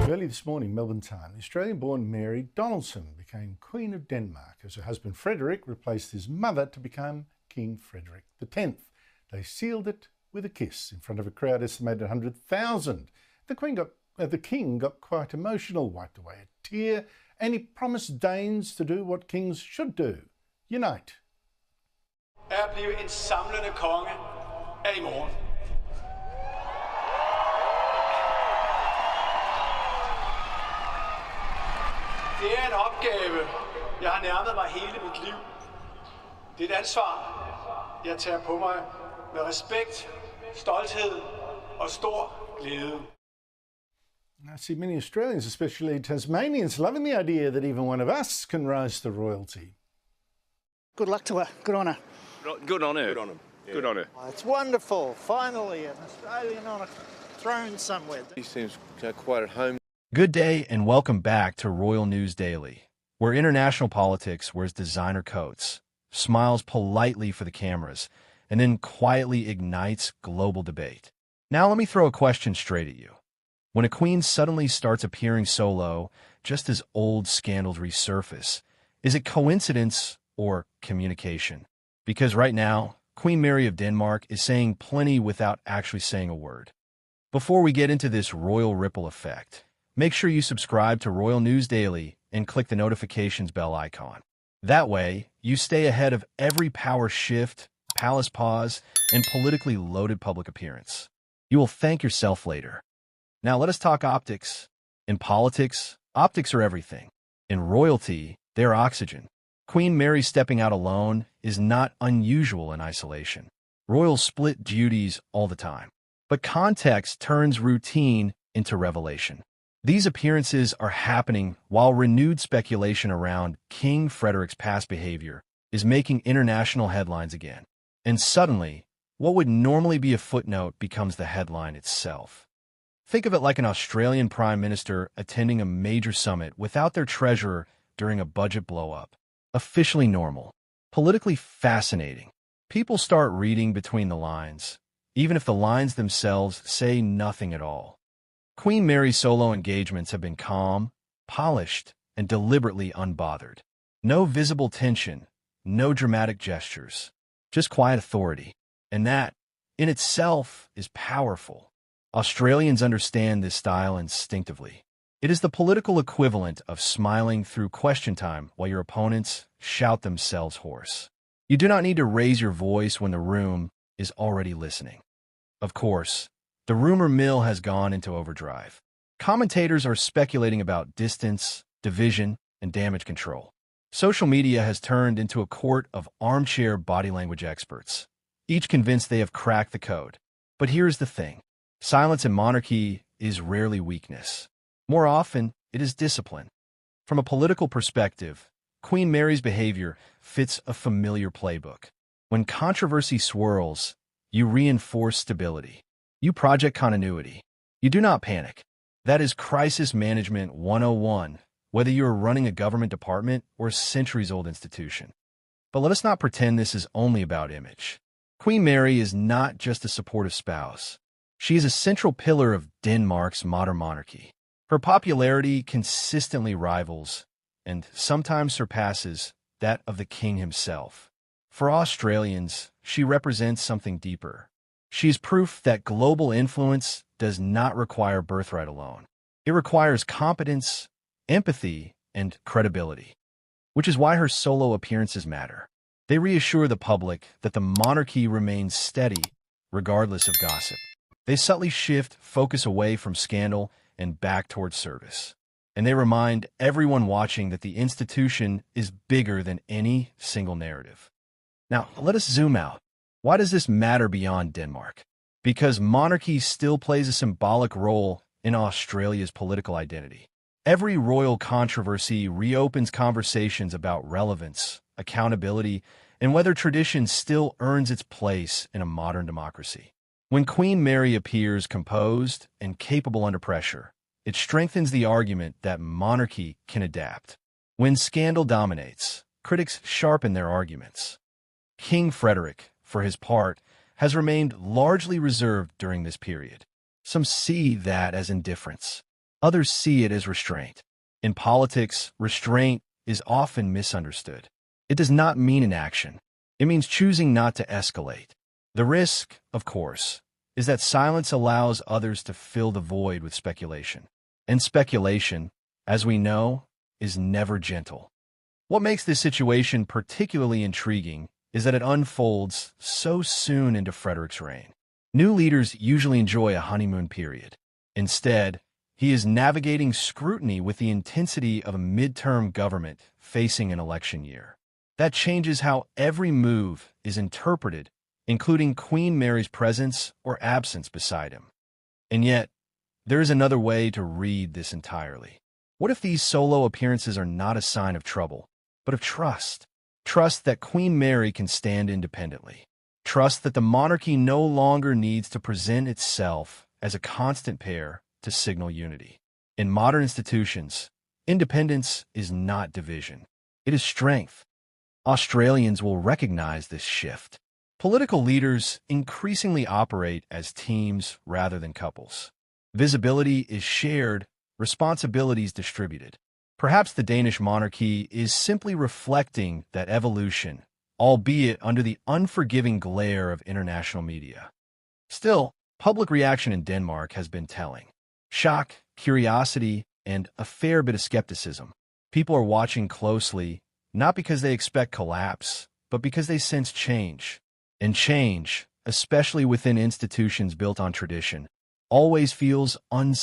Early this morning, Melbourne time, the Australian-born Mary Donaldson became Queen of Denmark as her husband Frederick replaced his mother to become King Frederick X. They sealed it with a kiss in front of a crowd estimated 100,000. The King got quite emotional, wiped away a tear, and he promised Danes to do what kings should do: unite. At blive en samlende konge er i morgen. Det er en opgave, jeg har nærmet mig hele mit liv. Det er et ansvar, jeg tager på mig med respekt, stolthed og stor glæde. I see many Australians, especially Tasmanians, loving the idea that even one of us can rise to royalty. Good luck to her. Good on her. Good on her. Good on him. Yeah. Good on her. It's wonderful. Finally, an Australian on a throne somewhere. He seems quite at home. Good day and welcome back to Royal News Daily, where international politics wears designer coats, smiles politely for the cameras, and then quietly ignites global debate. Now let me throw a question straight at you. When a queen suddenly starts appearing solo, just as old scandals resurface, is it coincidence or communication? Because right now, Queen Mary of Denmark is saying plenty without actually saying a word. Before we get into this royal ripple effect, make sure you subscribe to Royal News Daily and click the notifications bell icon. That way, you stay ahead of every power shift, palace pause, and politically loaded public appearance. You will thank yourself later. Now let us talk optics. In politics, optics are everything. In royalty, they're oxygen. Queen Mary stepping out alone is not unusual in isolation. Royals split duties all the time. But context turns routine into revelation. These appearances are happening while renewed speculation around King Frederick's past behavior is making international headlines again. And suddenly, what would normally be a footnote becomes the headline itself. Think of it like an Australian Prime Minister attending a major summit without their treasurer during a budget blow-up. Officially normal. Politically fascinating. People start reading between the lines, even if the lines themselves say nothing at all. Queen Mary's solo engagements have been calm, polished, and deliberately unbothered. No visible tension, no dramatic gestures, just quiet authority. And that, in itself, is powerful. Australians understand this style instinctively. It is the political equivalent of smiling through question time while your opponents shout themselves hoarse. You do not need to raise your voice when the room is already listening. Of course, the rumor mill has gone into overdrive. Commentators are speculating about distance, division, and damage control. Social media has turned into a court of armchair body language experts, each convinced they have cracked the code. But here's the thing. Silence in monarchy is rarely weakness. More often, it is discipline. From a political perspective, Queen Mary's behavior fits a familiar playbook. When controversy swirls, you reinforce stability. You project continuity. You do not panic. That is crisis management 101, whether you are running a government department or a centuries-old institution. But let us not pretend this is only about image. Queen Mary is not just a supportive spouse. She is a central pillar of Denmark's modern monarchy. Her popularity consistently rivals, and sometimes surpasses, that of the king himself. For Australians, she represents something deeper. She is proof that global influence does not require birthright alone. It requires competence, empathy, and credibility, which is why her solo appearances matter. They reassure the public that the monarchy remains steady, regardless of gossip. They subtly shift focus away from scandal and back towards service. And they remind everyone watching that the institution is bigger than any single narrative. Now, let us zoom out. Why does this matter beyond Denmark? Because monarchy still plays a symbolic role in Australia's political identity. Every royal controversy reopens conversations about relevance, accountability, and whether tradition still earns its place in a modern democracy. When Queen Mary appears composed and capable under pressure, it strengthens the argument that monarchy can adapt. When scandal dominates, critics sharpen their arguments. King Frederick, for his part, has remained largely reserved during this period. Some see that as indifference. Others see it as restraint. In politics, restraint is often misunderstood. It does not mean inaction. It means choosing not to escalate. The risk, of course, is that silence allows others to fill the void with speculation. And speculation, as we know, is never gentle. What makes this situation particularly intriguing is that it unfolds so soon into Frederick's reign. New leaders usually enjoy a honeymoon period. Instead, he is navigating scrutiny with the intensity of a midterm government facing an election year. That changes how every move is interpreted, including Queen Mary's presence or absence beside him. And yet, there is another way to read this entirely. What if these solo appearances are not a sign of trouble, but of trust? Trust that Queen Mary can stand independently. Trust that the monarchy no longer needs to present itself as a constant pair to signal unity. In modern institutions, independence is not division. It is strength. Australians will recognize this shift. Political leaders increasingly operate as teams rather than couples. Visibility is shared, responsibilities distributed. Perhaps the Danish monarchy is simply reflecting that evolution, albeit under the unforgiving glare of international media. Still, public reaction in Denmark has been telling. Shock, curiosity, and a fair bit of skepticism. People are watching closely, not because they expect collapse, but because they sense change. And change, especially within institutions built on tradition, always feels unsafe.